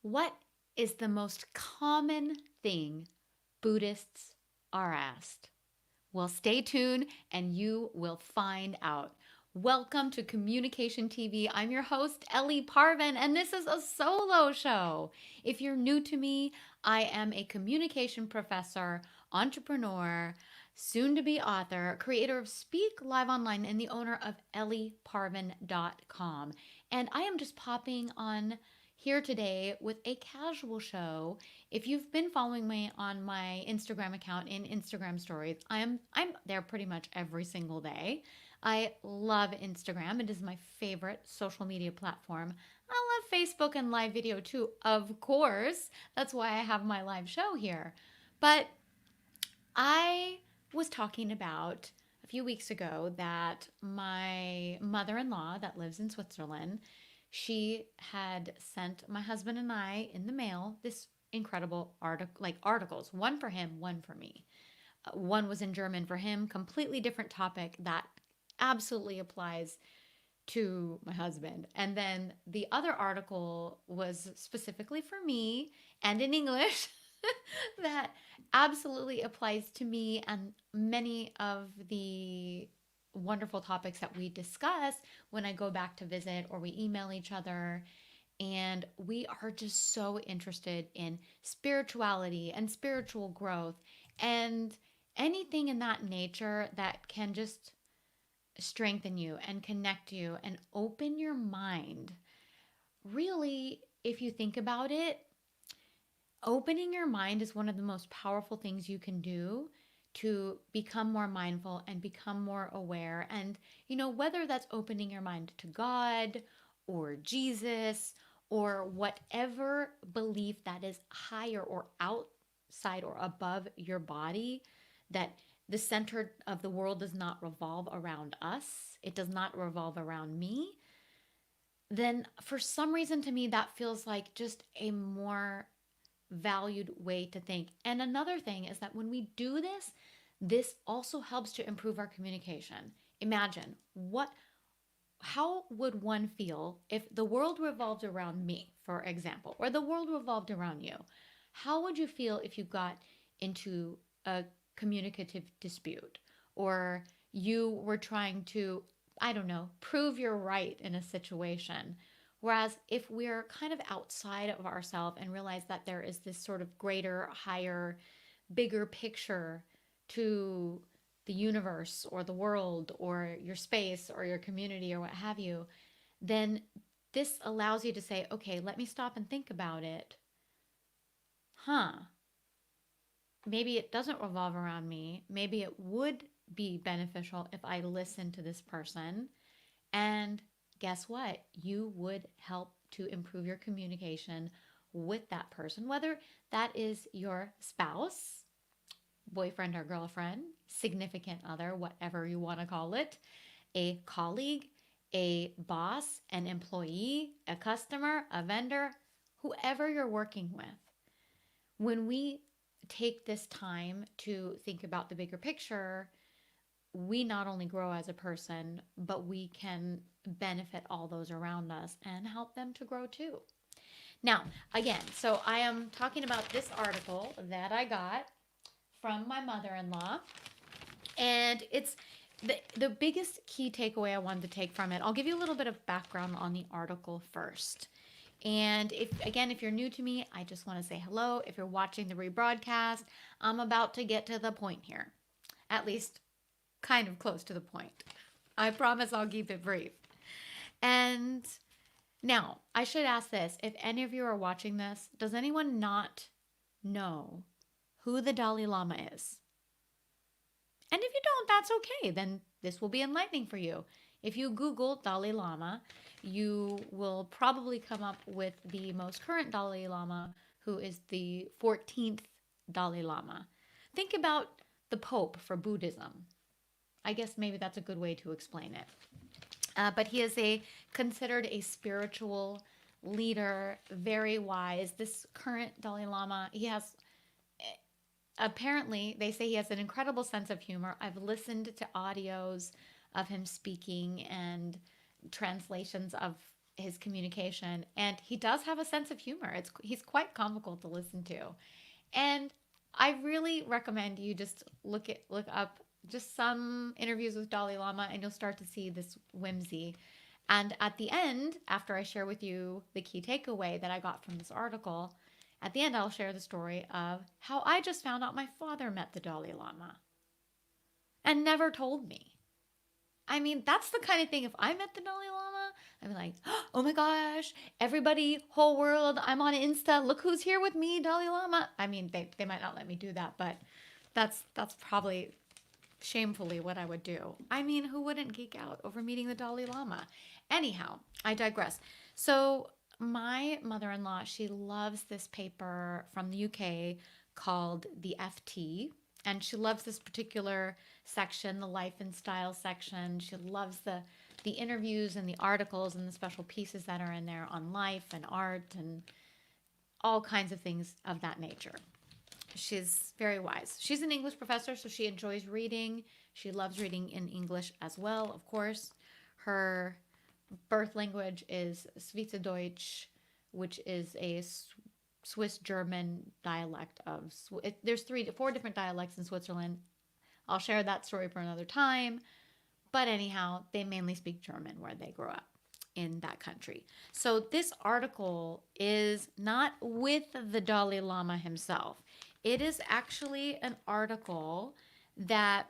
What is the most common thing Buddhists are asked? Well, stay tuned and you will find out. Welcome to Communication TV. I'm your host, Ellie Parvin, and this is a solo show. If you're new to me, I am a communication professor, entrepreneur, soon to be author, creator of Speak Live Online, and the owner of ellieparvin.com. And I am just popping on here today with a casual show. If you've been following me on my Instagram account in Instagram stories, I'm there pretty much every single day. I love Instagram. It is my favorite social media platform. I love Facebook and live video too, of course. That's why I have my live show here. But I was talking about a few weeks ago that my mother-in-law that lives in Switzerland, she had sent my husband and I in the mail this incredible articles, one for him, one for me. One was in German for him, completely different topic that absolutely applies to my husband. And then the other article was specifically for me and in English that absolutely applies to me and many of the wonderful topics that we discuss when I go back to visit or we email each other. And we are just so interested in spirituality and spiritual growth and anything in that nature that can just strengthen you and connect you and open your mind. Really, if you think about it, opening your mind is one of the most powerful things you can do to become more mindful and become more aware. And, whether that's opening your mind to God or Jesus or whatever belief that is higher or outside or above your body, that the center of the world does not revolve around us, it does not revolve around me, then for some reason to me, that feels like just a more valued way to think. And another thing is that when we do this, this also helps to improve our communication. Imagine how would one feel if the world revolved around me, for example, or the world revolved around you? How would you feel if you got into a communicative dispute or you were trying to, I don't know, prove you're right in a situation? Whereas if we're kind of outside of ourselves and realize that there is this sort of greater, higher, bigger picture to the universe or the world or your space or your community or what have you, then this allows you to say, okay, let me stop and think about it. Huh, maybe it doesn't revolve around me. Maybe it would be beneficial if I listen to this person. And guess what? You would help to improve your communication with that person, whether that is your spouse, boyfriend or girlfriend, significant other, whatever you want to call it, a colleague, a boss, an employee, a customer, a vendor, whoever you're working with. When we take this time to think about the bigger picture, we not only grow as a person, but we can benefit all those around us and help them to grow too. Now, again, so I am talking about this article that I got from my mother in law, and it's the biggest key takeaway I wanted to take from it. I'll give you a little bit of background on the article first. And if you're new to me, I just want to say hello. If you're watching the rebroadcast, I'm about to get to the point here. At least kind of close to the point. I promise I'll keep it brief. And now, I should ask this. If any of you are watching this, does anyone not know who the Dalai Lama is? And if you don't, that's okay. Then this will be enlightening for you. If you Google Dalai Lama, you will probably come up with the most current Dalai Lama, who is the 14th Dalai Lama. Think about the Pope for Buddhism. I guess maybe that's a good way to explain it. But he is considered a spiritual leader, very wise. This current Dalai Lama, he has apparently, they say he has an incredible sense of humor. I've listened to audios of him speaking and translations of his communication, and he does have a sense of humor. He's quite comical to listen to. And I really recommend you just look up just some interviews with Dalai Lama, and you'll start to see this whimsy. And at the end, after I share with you the key takeaway that I got from this article, at the end I'll share the story of how I just found out my father met the Dalai Lama and never told me. I mean, that's the kind of thing. If I met the Dalai Lama, I'd be like, oh my gosh, everybody, whole world, I'm on Insta. Look who's here with me, Dalai Lama. I mean, they might not let me do that, but that's probably shamefully what I would do. I mean, who wouldn't geek out over meeting the Dalai Lama? Anyhow, I digress. So my mother-in-law, she loves this paper from the UK called the FT, and she loves this particular section, the life and style section. She loves the interviews and the articles and the special pieces that are in there on life and art and all kinds of things of that nature. She's very wise. She's an English professor, so she enjoys reading. She loves reading in English as well, of course. Her birth language is Schweizerdeutsch, which is a Swiss German dialect of. There's 4 different dialects in Switzerland. I'll share that story for another time. But anyhow, they mainly speak German where they grow up in that country. So this article is not with the Dalai Lama himself. It is actually an article that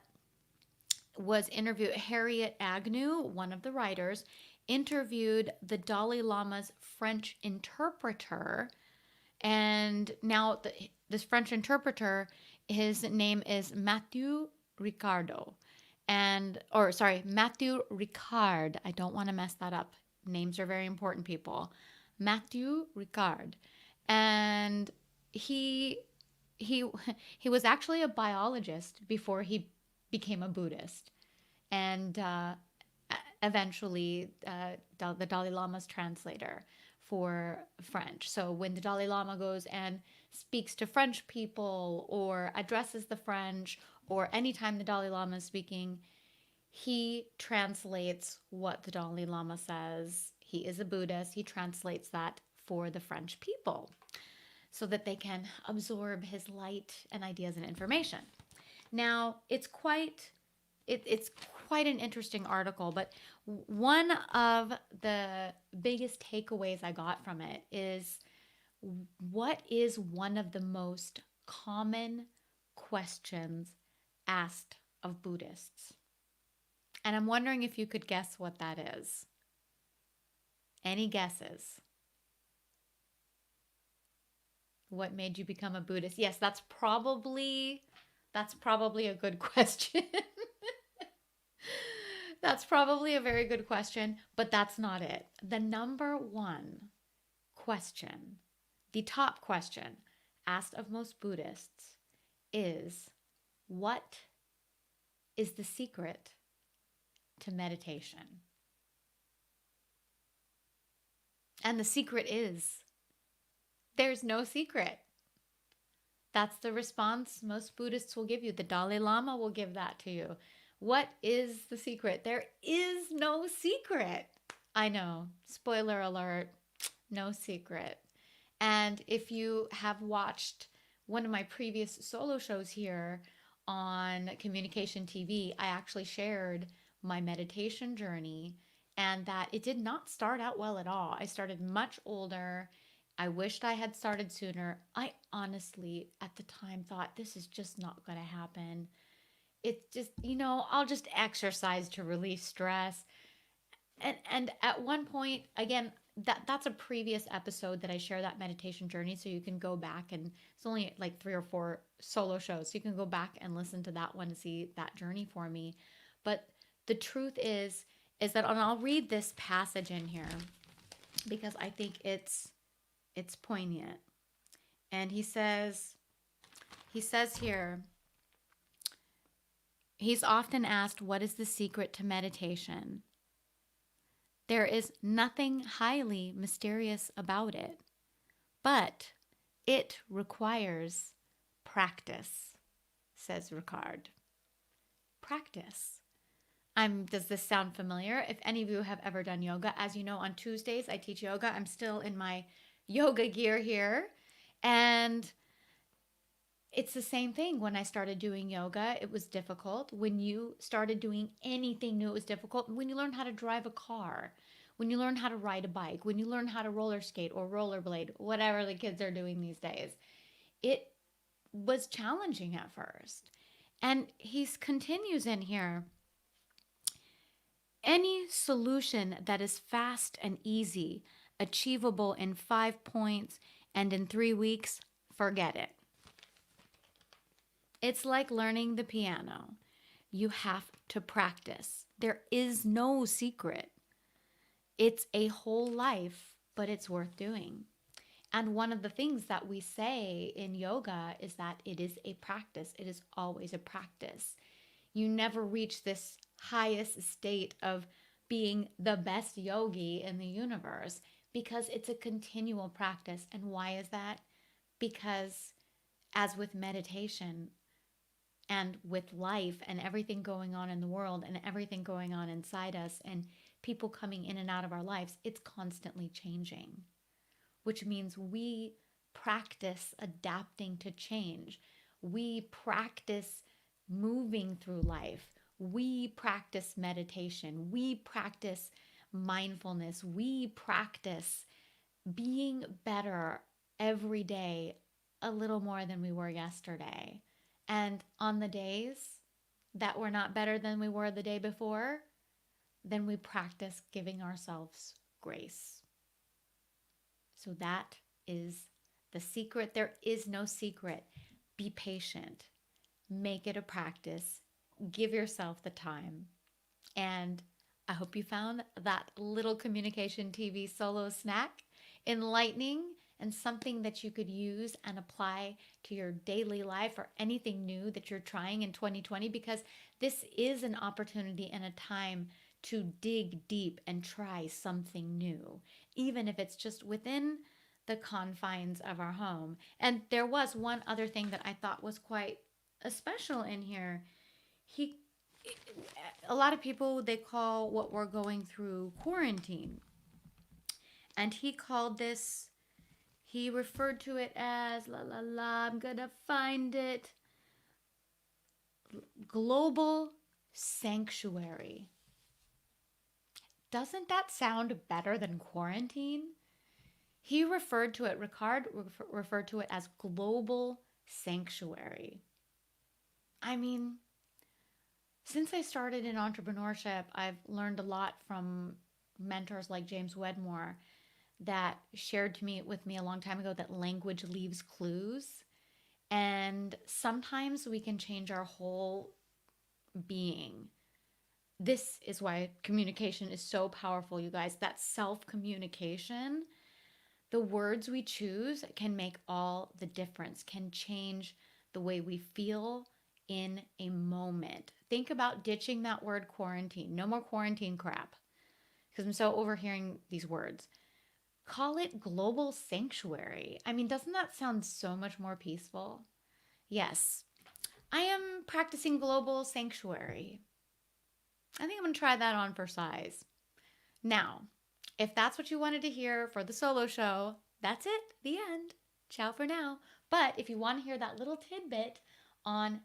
was interviewed. Harriet Agnew, one of the writers, interviewed the Dalai Lama's French interpreter. And now this French interpreter, his name is Matthew Ricardo. Matthew Ricard. I don't want to mess that up. Names are very important, people. Matthew Ricard. And he was actually a biologist before he became a Buddhist. And eventually the Dalai Lama's translator for French. So when the Dalai Lama goes and speaks to French people or addresses the French, or anytime the Dalai Lama is speaking, he translates what the Dalai Lama says. He is a Buddhist. He translates that for the French people so that they can absorb his light and ideas and information. Now, it's quite an interesting article, but one of the biggest takeaways I got from it is, what is one of the most common questions asked of Buddhists? And I'm wondering if you could guess what that is. Any guesses? What made you become a Buddhist? Yes, that's probably a good question. That's probably a very good question, but that's not it. The number one question, the top question asked of most Buddhists is, what is the secret to meditation? And the secret is, there's no secret. That's the response most Buddhists will give you. The Dalai Lama will give that to you. What is the secret? There is no secret. I know. Spoiler alert. No secret. And if you have watched one of my previous solo shows here on Communication TV, I actually shared my meditation journey, and that it did not start out well at all. I started much older. I wished I had started sooner. I honestly, at the time, thought this is just not going to happen. It's just, I'll just exercise to release stress. And at one point, again, that's a previous episode that I share that meditation journey, so you can go back, and it's only like 3 or 4 solo shows, so you can go back and listen to that one to see that journey for me. But the truth is that, and I'll read this passage in here because I think it's poignant. And he says here, he's often asked, what is the secret to meditation? There is nothing highly mysterious about it, but it requires practice, says Ricard. Practice. Does this sound familiar? If any of you have ever done yoga, as you know, on Tuesdays I teach yoga. I'm still in my yoga gear here. And it's the same thing. When I started doing yoga, it was difficult. When you started doing anything new, it was difficult. When you learn how to drive a car, when you learn how to ride a bike, when you learn how to roller skate or rollerblade, whatever the kids are doing these days, it was challenging at first. And he continues in here, any solution that is fast and easy, achievable in 5 points and in 3 weeks, forget it. It's like learning the piano. You have to practice. There is no secret. It's a whole life, but it's worth doing. And one of the things that we say in yoga is that it is a practice. It is always a practice. You never reach this highest state of being the best yogi in the universe because it's a continual practice. And why is that? Because, as with meditation and with life and everything going on in the world and everything going on inside us and people coming in and out of our lives, it's constantly changing, which means we practice adapting to change. We practice moving through life. We practice meditation. We practice mindfulness. We practice being better every day, a little more than we were yesterday. And on the days that we're not better than we were the day before, then we practice giving ourselves grace. So that is the secret. There is no secret. Be patient. Make it a practice. Give yourself the time. And I hope you found that little communication TV solo snack enlightening and something that you could use and apply to your daily life or anything new that you're trying in 2020, because this is an opportunity and a time to dig deep and try something new, even if it's just within the confines of our home. And there was one other thing that I thought was quite special in here. He A lot of people, they call what we're going through quarantine. And he referred to it as, I'm gonna find it, global sanctuary. Doesn't that sound better than quarantine? He referred to it, Ricard referred to it as global sanctuary. I mean, since I started in entrepreneurship, I've learned a lot from mentors like James Wedmore that shared with me a long time ago that language leaves clues. And sometimes we can change our whole being. This is why communication is so powerful, you guys. That self-communication, the words we choose can make all the difference, can change the way we feel in a moment. Think about ditching that word quarantine. No more quarantine crap, because I'm so overhearing these words. Call it global sanctuary. I mean, doesn't that sound so much more peaceful? Yes, I am practicing global sanctuary. I think I'm going to try that on for size. Now, if that's what you wanted to hear for the solo show, that's it, the end. Ciao for now. But if you want to hear that little tidbit on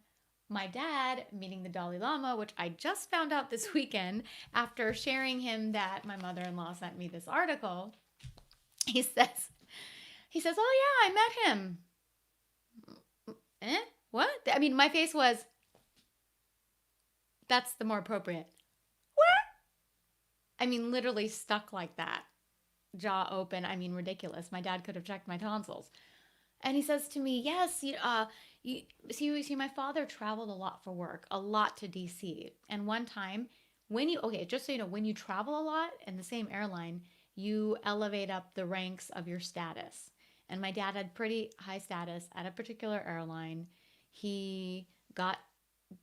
my dad meeting the Dalai Lama, which I just found out this weekend after sharing him that my mother-in-law sent me this article, he says, oh yeah, I met him. What? I mean, my face was, that's the more appropriate. What? I mean, literally stuck like that. Jaw open. I mean, ridiculous. My dad could have checked my tonsils. And he says to me, yes, you see, my father traveled a lot for work, a lot to DC. And one time, just so you know, when you travel a lot in the same airline, you elevate up the ranks of your status. And my dad had pretty high status at a particular airline. He got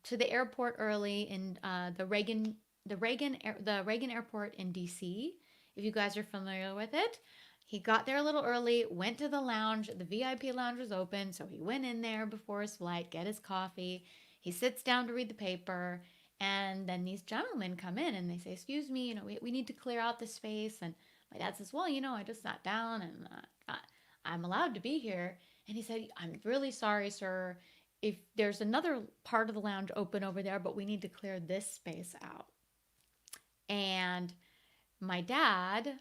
to the airport early in the Reagan Airport in DC. If you guys are familiar with it, he got there a little early, went to the lounge. The VIP lounge was open, so he went in there before his flight, get his coffee. He sits down to read the paper, And then these gentlemen come in and they say, "Excuse me, we need to clear out the space." And my dad says, "Well, I just sat down and I'm allowed to be here." And he said, "I'm really sorry, sir. If there's another part of the lounge open over there, but we need to clear this space out." And my dad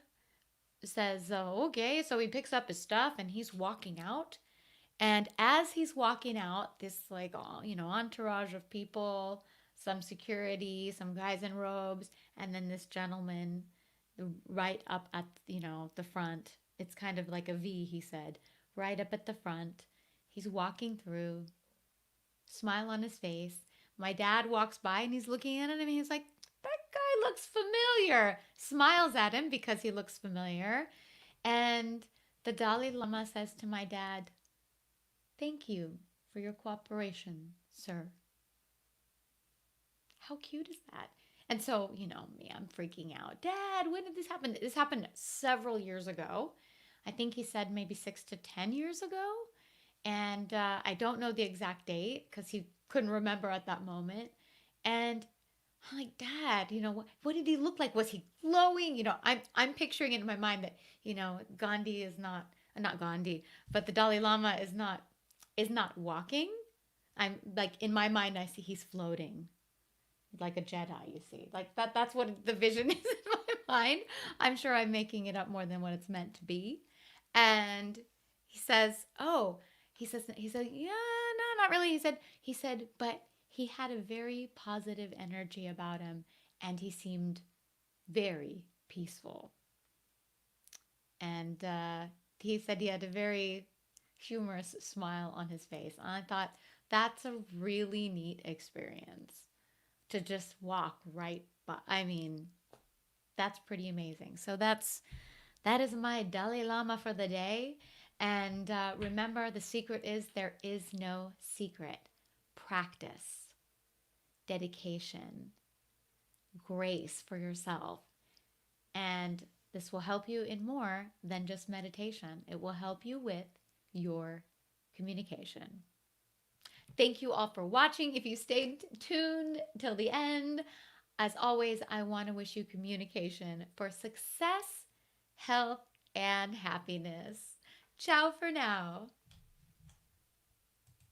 says, "Oh, okay." So he picks up his stuff and he's walking out. And as he's walking out, this like entourage of people, some security, some guys in robes, and then this gentleman right up at the front. It's kind of like a V, he said, right up at the front. He's walking through, smile on his face. My dad walks by and he's looking at him and he's like, "That guy looks familiar." Smiles at him because he looks familiar. And the Dalai Lama says to my dad, "Thank you for your cooperation, sir." How cute is that? And so, me, I'm freaking out. "Dad, when did this happen?" This happened several years ago. I think he said maybe 6 to 10 years ago. And I don't know the exact date because he couldn't remember at that moment. And I'm like, "Dad, what did he look like? Was he glowing?" I'm picturing it in my mind that, Gandhi is not Gandhi, but the Dalai Lama is not walking. I'm like in my mind I see he's floating like a Jedi, you see. Like that's what the vision is in my mind. I'm sure I'm making it up more than what it's meant to be. And he says, "Oh," he said, "Yeah, no, not really." He said, "But he had a very positive energy about him and he seemed very peaceful." And he said he had a very humorous smile on his face. And I thought that's a really neat experience to just walk right by. I mean, that's pretty amazing. So that is my Dalai Lama for the day. And remember, the secret is there is no secret. Practice, dedication, grace for yourself. And this will help you in more than just meditation. It will help you with your communication. Thank you all for watching. If you stayed tuned till the end, as always, I want to wish you communication for success, health, and happiness. Ciao for now.